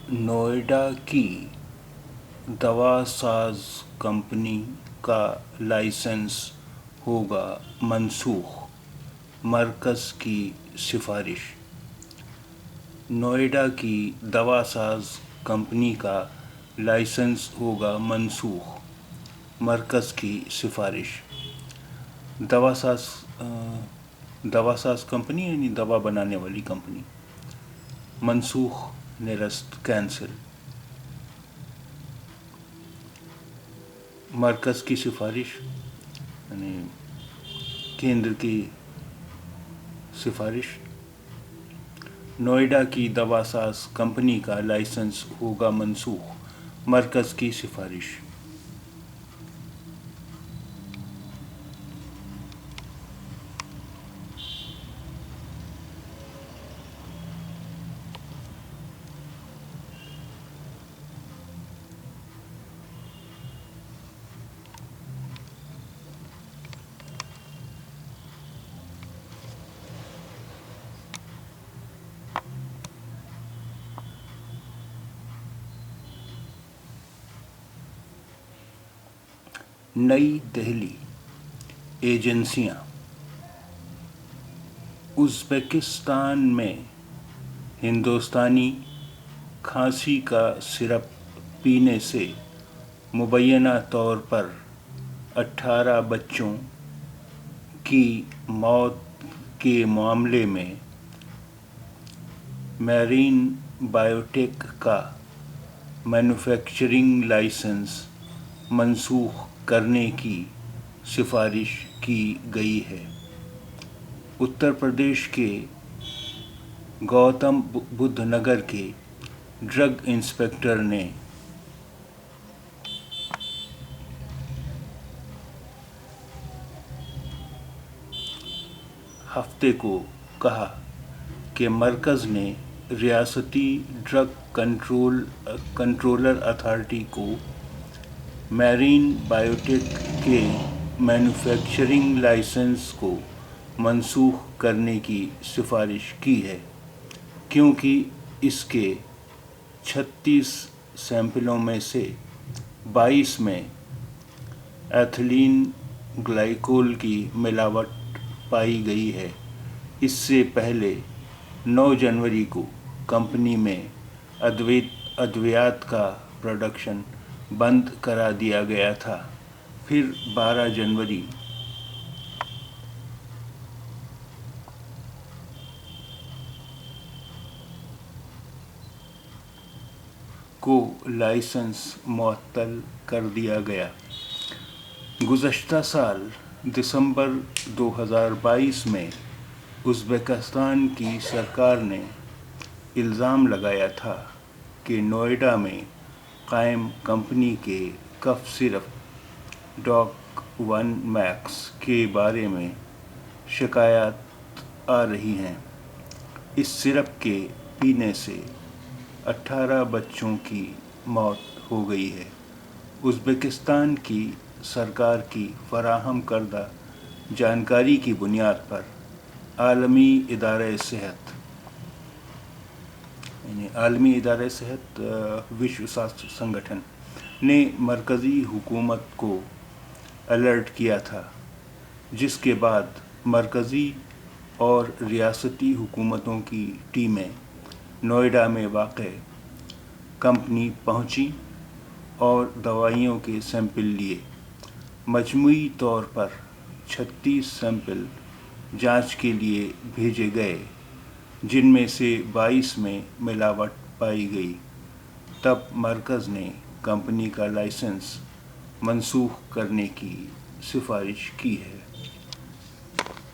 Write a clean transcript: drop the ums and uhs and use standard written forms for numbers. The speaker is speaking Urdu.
نوئیڈا کی دوا ساز کمپنی کا لائسنس ہوگا منسوخ، مرکز کی سفارش۔ نوئیڈا کی دوا ساز کمپنی کا لائسنس ہوگا منسوخ، مرکز کی سفارش۔ دوا ساز کمپنی یعنی دوا بنانے والی کمپنی، منسوخ نرست کینسل، مرکز کی سفارش یعنی کیندر کی سفارش۔ نوئیڈا کی دوا ساز کمپنی کا لائسنس ہوگا منسوخ، مرکز کی سفارش۔ نئی دہلی، ایجنسیاں۔ ازبکستان میں ہندوستانی کھانسی کا سرپ پینے سے مبینہ طور پر 18 بچوں کی موت کے معاملے میں میرین بایوٹیک کا مینوفیکچرنگ لائسنس منسوخ کرنے کی سفارش کی گئی ہے۔ اتر پردیش کے گوتم بدھ نگر کے ڈرگ انسپکٹر نے ہفتے کو کہا کہ مرکز نے ریاستی ڈرگ کنٹرولر اتھارٹی کو میرین بایوٹیک کے مینوفیکچرنگ لائسنس کو منسوخ کرنے کی سفارش کی ہے، کیونکہ اس کے 36 سیمپلوں میں سے 22 میں ایتھیلین گلائکول کی ملاوٹ پائی گئی ہے۔ اس سے پہلے 9 جنوری کو کمپنی میں ادویات کا پروڈکشن بند کرا دیا گیا تھا، پھر 12 جنوری کو لائسنس معطل کر دیا گیا۔ گزشتہ سال دسمبر 2022 میں ازبکستان کی سرکار نے الزام لگایا تھا کہ نوئیڈا میں قائم کمپنی کے کف سرپ ڈاک 1 میکس کے بارے میں شکایات آ رہی ہیں۔ اس سرپ کے پینے سے 18 بچوں کی موت ہو گئی ہے۔ ازبکستان کی سرکار کی فراہم کردہ جانکاری کی بنیاد پر عالمی ادارہ صحت وشو سواستھ سنگٹھن نے مرکزی حکومت کو الرٹ کیا تھا، جس کے بعد مرکزی اور ریاستی حکومتوں کی ٹیمیں نوئیڈا میں واقع کمپنی پہنچی اور دوائیوں کے سیمپل لیے۔ مجموعی طور پر 36 سیمپل جانچ کے لیے بھیجے گئے، جن میں سے 22 میں ملاوٹ پائی گئی۔ تب مرکز نے کمپنی کا لائسنس منسوخ کرنے کی سفارش کی ہے۔